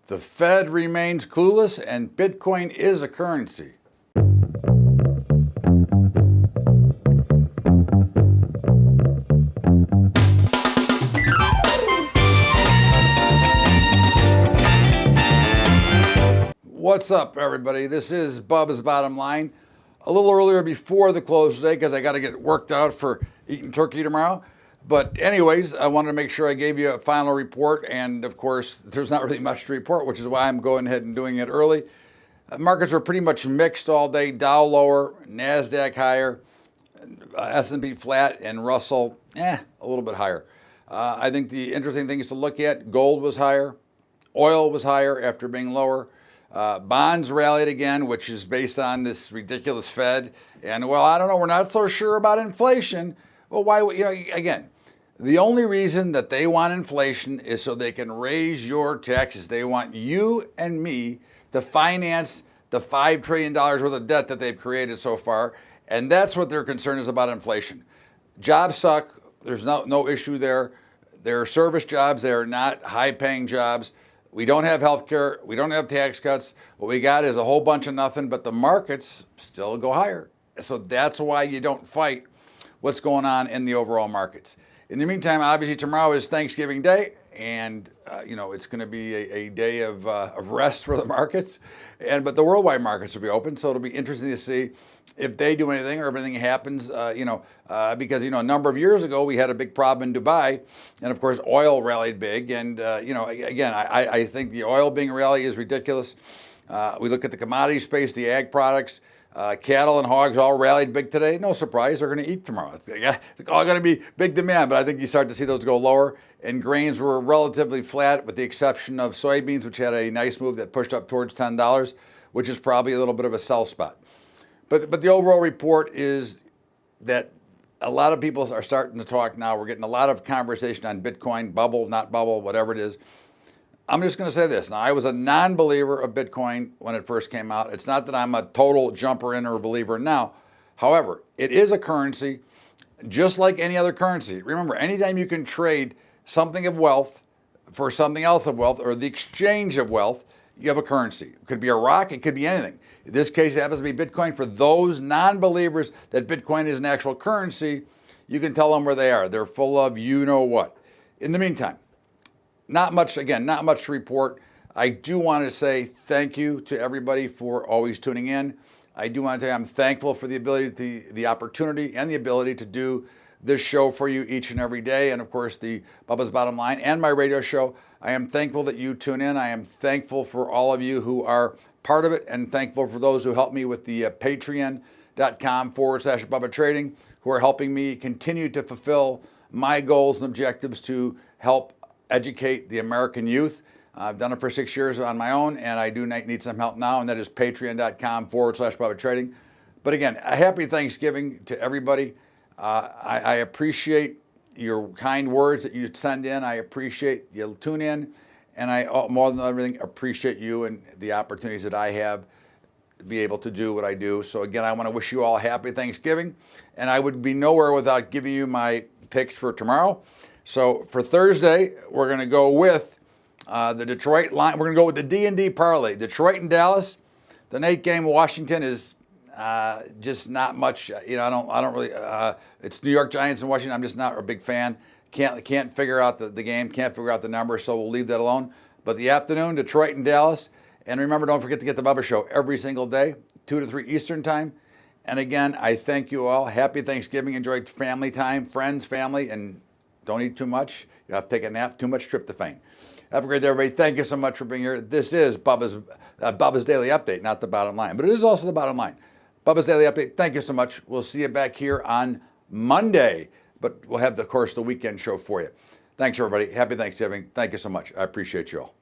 The Fed remains clueless and Bitcoin is a currency. What's up, everybody? This is Bubba's Bottom Line. A little earlier before the close today because I got to get worked out for eating turkey tomorrow. But anyways, I wanted to make sure I gave you a final report. And of course, there's not really much to report, which is why I'm going ahead and doing it early. Markets are pretty much mixed all day. Dow lower, NASDAQ higher, S&P flat, and Russell, a little bit higher. I think the interesting things to look at, gold was higher, oil was higher after being lower. Bonds rallied again, which is based on this ridiculous Fed. And well, I don't know, we're not so sure about inflation. Well, why, again, the only reason that they want inflation is so they can raise your taxes. They want you and me to finance the $5 trillion worth of debt that they've created so far. And that's what their concern is about inflation. Jobs suck. There's no issue there. They're service jobs. They are not high-paying jobs. We don't have health care. We don't have tax cuts. What we got is a whole bunch of nothing, but the markets still go higher. So that's why you don't fight what's going on in the overall markets. In the meantime, obviously tomorrow is Thanksgiving Day, and it's going to be a day of rest for the markets. But the worldwide markets will be open, so it'll be interesting to see if they do anything or if anything happens. Because a number of years ago we had a big problem in Dubai, and of course oil rallied big. And again, I think the oil being rally is ridiculous. We look at the commodity space, the ag products. Cattle and hogs all rallied big today. No surprise, they're going to eat tomorrow. It's all going to be big demand, but I think you start to see those go lower. And grains were relatively flat with the exception of soybeans, which had a nice move that pushed up towards $10, which is probably a little bit of a sell spot. But the overall report is that a lot of people are starting to talk now. We're getting a lot of conversation on Bitcoin, bubble, not bubble, whatever it is. I'm just going to say this. Now, I was a non-believer of Bitcoin when it first came out. It's not that I'm a total jumper in or a believer now. However, it is a currency just like any other currency. Remember, anytime you can trade something of wealth for something else of wealth or the exchange of wealth, you have a currency. It could be a rock. It could be anything. In this case, it happens to be Bitcoin. For those non-believers that Bitcoin is an actual currency, you can tell them where they are. They're full of you-know-what. In the meantime, not much to report. I do want to say thank you to everybody for always tuning in. I do want to tell you I'm thankful for the opportunity and the ability to do this show for you each and every day. And of course, the Bubba's Bottom Line and my radio show. I am thankful that you tune in. I am thankful for all of you who are part of it and thankful for those who help me with the patreon.com/Bubba Trading, who are helping me continue to fulfill my goals and objectives to help educate the American youth. I've done it for 6 years on my own, and I do need some help now, and that is patreon.com/Bubba Trading. But again, a happy Thanksgiving to everybody. I appreciate your kind words that you send in. I appreciate you tune in, and I, more than everything, appreciate you and the opportunities that I have to be able to do what I do. So again, I want to wish you all a happy Thanksgiving, and I would be nowhere without giving you my picks for tomorrow. So for Thursday, we're going to go with the Detroit line. We're going to go with the D&D parlay. Detroit and Dallas. The night game, Washington is just not much. I don't really. It's New York Giants and Washington. I'm just not a big fan. Can't figure out the game. Can't figure out the numbers. So we'll leave that alone. But the afternoon, Detroit and Dallas. And remember, don't forget to get the Bubba Show every single day, 2 to 3 Eastern time. And again, I thank you all. Happy Thanksgiving. Enjoy family time, friends, family, and don't eat too much. You have to take a nap. Too much tryptophan. Have a great day, everybody. Thank you so much for being here. This is Bubba's Daily Update, not the bottom line, but it is also the bottom line. Bubba's Daily Update. Thank you so much. We'll see you back here on Monday, but we'll have, of course, the weekend show for you. Thanks, everybody. Happy Thanksgiving. Thank you so much. I appreciate you all.